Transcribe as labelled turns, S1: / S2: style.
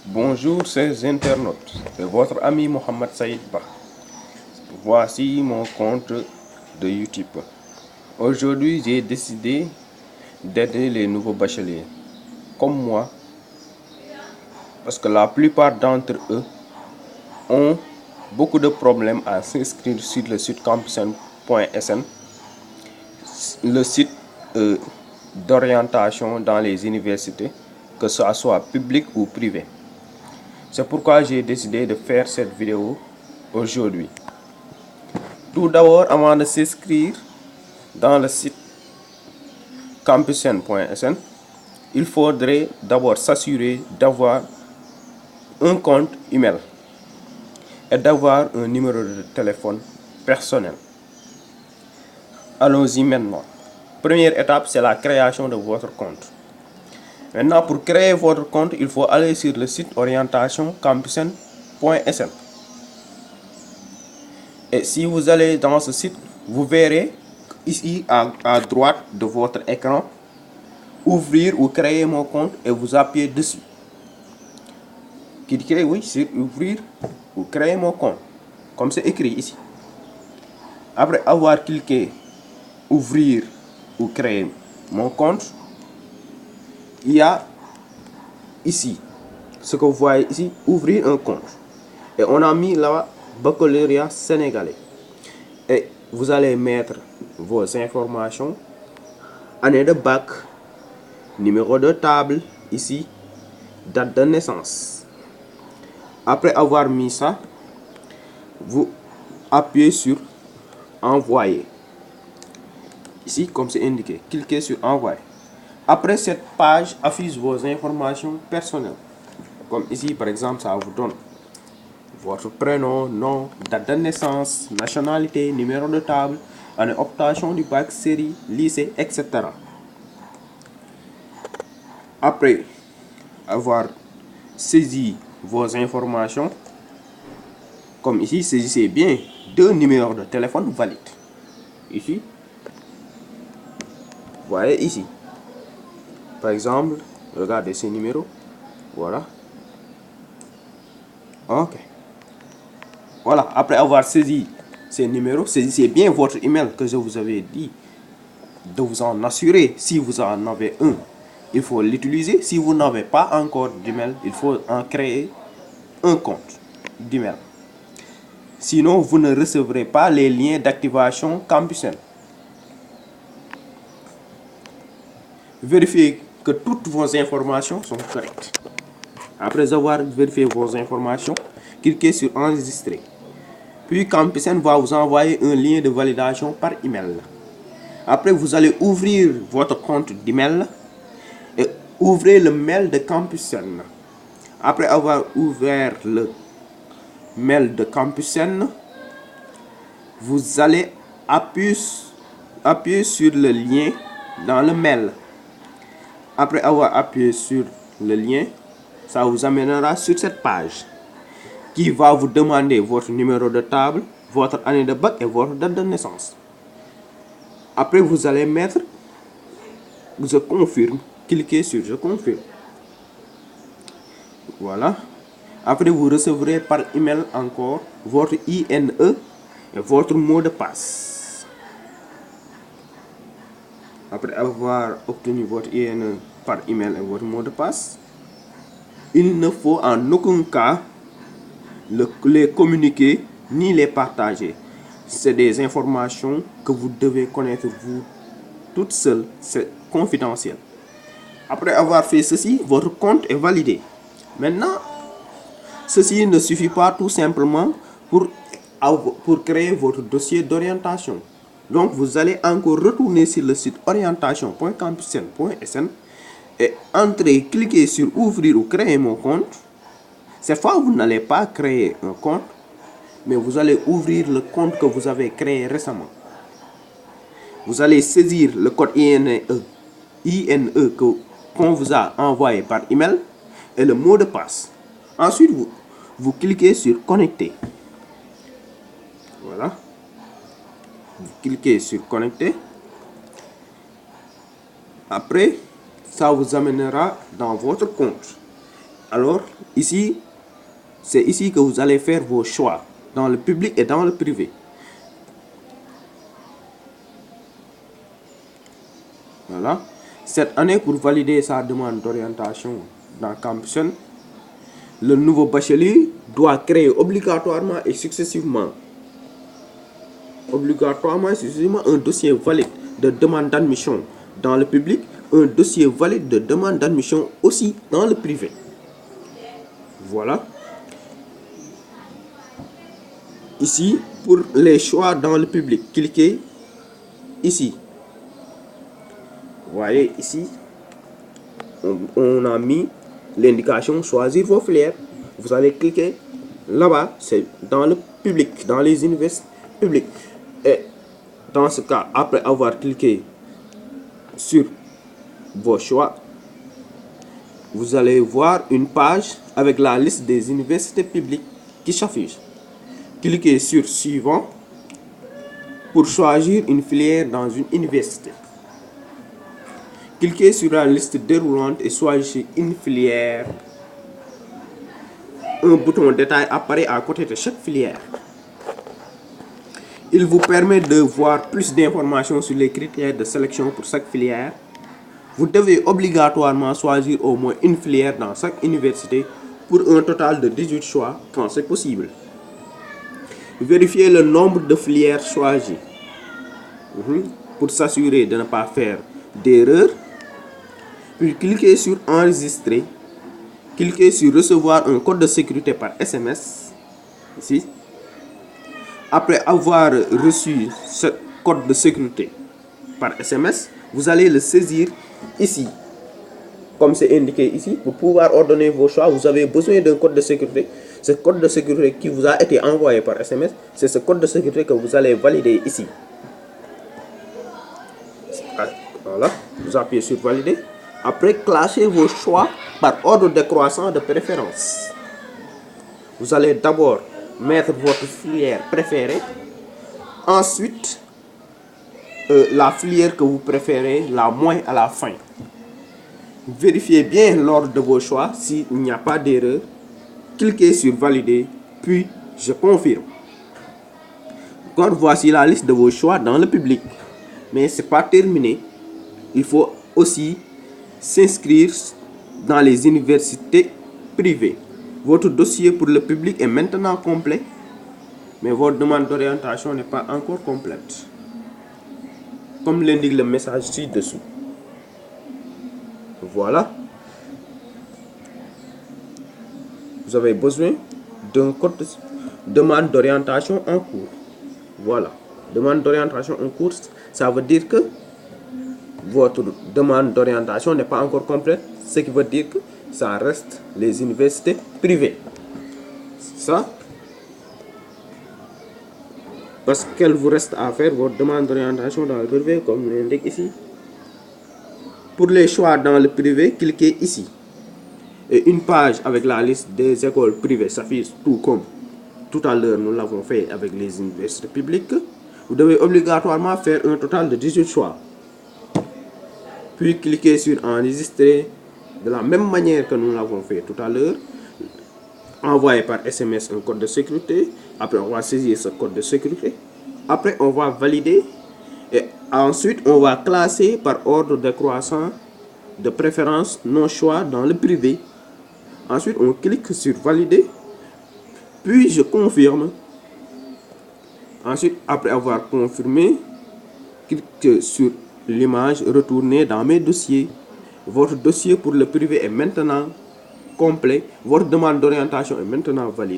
S1: Bonjour chers internautes, c'est votre ami Mohamed Saïd Ba. Voici mon compte de YouTube. Aujourd'hui, j'ai décidé d'aider les nouveaux bacheliers comme moi parce que la plupart d'entre eux ont beaucoup de problèmes à s'inscrire sur le site campusen.sn, le site d'orientation dans les universités, que ce soit public ou privé. C'est pourquoi j'ai décidé de faire cette vidéo aujourd'hui. Tout d'abord, avant de s'inscrire dans le site campusen.sn, il faudrait d'abord s'assurer d'avoir un compte email et d'avoir un numéro de téléphone personnel. Allons-y maintenant. Première étape, c'est la création de votre compte. Maintenant, pour créer votre compte, il faut aller sur le site orientation campusen.sn. Et si vous allez dans ce site, vous verrez ici à droite de votre écran, ouvrir ou créer mon compte et vous appuyez dessus. Cliquez oui sur ouvrir ou créer mon compte, comme c'est écrit ici. Après avoir cliqué ouvrir ou créer mon compte, il y a ici ce que vous voyez ici, ouvrir un compte. Et on a mis là baccalauréat sénégalais. Et vous allez mettre vos informations, année de bac, numéro de table ici, date de naissance. Après avoir mis ça, vous appuyez sur envoyer. Ici, comme c'est indiqué, cliquez sur envoyer. Après, cette page affiche vos informations personnelles. Comme ici, par exemple, ça vous donne votre prénom, nom, date de naissance, nationalité, numéro de table, année obtention du bac, série, lycée, etc. Après avoir saisi vos informations, comme ici, saisissez bien deux numéros de téléphone valides. Ici, voyez ici. Par exemple, regardez ces numéros. Voilà. Ok. Voilà. Après avoir saisi ces numéros, saisissez bien votre email que je vous avais dit de vous en assurer. Si vous en avez un, il faut l'utiliser. Si vous n'avez pas encore d'email, il faut en créer un compte d'email. Sinon, vous ne recevrez pas les liens d'activation Campusen. Vérifiez que toutes vos informations sont correctes. Après avoir vérifié vos informations, cliquez sur enregistrer. Puis Campusen va vous envoyer un lien de validation par email. Après, vous allez ouvrir votre compte d'email et ouvrez le mail de Campusen. Après avoir ouvert le mail de Campusen, vous allez appuyer sur le lien dans le mail. Après avoir appuyé sur le lien, ça vous amènera sur cette page qui va vous demander votre numéro de table, votre année de bac et votre date de naissance. Après, vous allez mettre je confirme. Cliquez sur je confirme. Voilà. Après, vous recevrez par email encore votre INE et votre mot de passe. Après avoir obtenu votre INE par email et votre mot de passe, il ne faut en aucun cas les communiquer ni les partager. C'est des informations que vous devez connaître vous toute seule. C'est confidentiel. Après avoir fait ceci, votre compte est validé. Maintenant, ceci ne suffit pas tout simplement pour créer votre dossier d'orientation. Donc, vous allez encore retourner sur le site orientation.campusen.sn et entrer, cliquer sur ouvrir ou créer mon compte. Cette fois, vous n'allez pas créer un compte, mais vous allez ouvrir le compte que vous avez créé récemment. Vous allez saisir le code INE qu'on vous a envoyé par email et le mot de passe. Ensuite, vous cliquez sur connecter. Voilà. Vous cliquez sur connecter. Après, ça vous amènera dans votre compte. Alors, ici, c'est ici que vous allez faire vos choix, dans le public et dans le privé. Voilà. Cette année, pour valider sa demande d'orientation dans Campusen, le nouveau bachelier doit créer obligatoirement et successivement un dossier valide de demande d'admission dans le public, un dossier valide de demande d'admission aussi dans le privé. Voilà. Ici, pour les choix dans le public, cliquez ici. Vous voyez ici, on a mis l'indication choisir vos filières. Vous allez cliquer là-bas, c'est dans le public, dans les universités publiques. Et dans ce cas, après avoir cliqué sur vos choix, vous allez voir une page avec la liste des universités publiques qui s'affiche. Cliquez sur suivant pour choisir une filière dans une université. Cliquez sur la liste déroulante et choisissez une filière. Un bouton détail apparaît à côté de chaque filière. Il vous permet de voir plus d'informations sur les critères de sélection pour chaque filière. Vous devez obligatoirement choisir au moins une filière dans chaque université pour un total de 18 choix quand c'est possible. Vérifiez le nombre de filières choisies pour s'assurer de ne pas faire d'erreur. Puis cliquez sur enregistrer. Cliquez sur recevoir un code de sécurité par SMS. Ici. Après avoir reçu ce code de sécurité par SMS, vous allez le saisir ici. Comme c'est indiqué ici, pour pouvoir ordonner vos choix, vous avez besoin d'un code de sécurité. Ce code de sécurité qui vous a été envoyé par SMS, c'est ce code de sécurité que vous allez valider ici. Voilà, vous appuyez sur valider. Après, classez vos choix par ordre décroissant de préférence. Vous allez d'abord mettre votre filière préférée. Ensuite, la filière que vous préférez, la moins à la fin. Vérifiez bien l'ordre de vos choix. S'il n'y a pas d'erreur, cliquez sur valider, puis je confirme. Donc, voici la liste de vos choix dans le public. Mais ce n'est pas terminé. Il faut aussi s'inscrire dans les universités privées. Votre dossier pour le public est maintenant complet, mais votre demande d'orientation n'est pas encore complète, comme l'indique le message ci-dessous. Voilà. Vous avez besoin d'un code de demande d'orientation en cours. Voilà. Demande d'orientation en cours, ça veut dire que votre demande d'orientation n'est pas encore complète, ce qui veut dire que ça reste les universités privées. Ça, parce qu'elle vous reste à faire votre demande d'orientation dans le privé, comme l'indique ici. Pour les choix dans le privé, cliquez ici. Et une page avec la liste des écoles privées s'affiche, tout comme tout à l'heure nous l'avons fait avec les universités publiques. Vous devez obligatoirement faire un total de 18 choix. Puis cliquez sur enregistrer de la même manière que nous l'avons fait tout à l'heure. Envoyez par SMS un code de sécurité. Après, on va saisir ce code de sécurité. Après, on va valider. Et ensuite, on va classer par ordre décroissant de préférence nos choix dans le privé. Ensuite, on clique sur valider. Puis, je confirme. Ensuite, après avoir confirmé, clique sur l'image retournée dans mes dossiers. Votre dossier pour le privé est maintenant complet. Votre demande d'orientation est maintenant valide.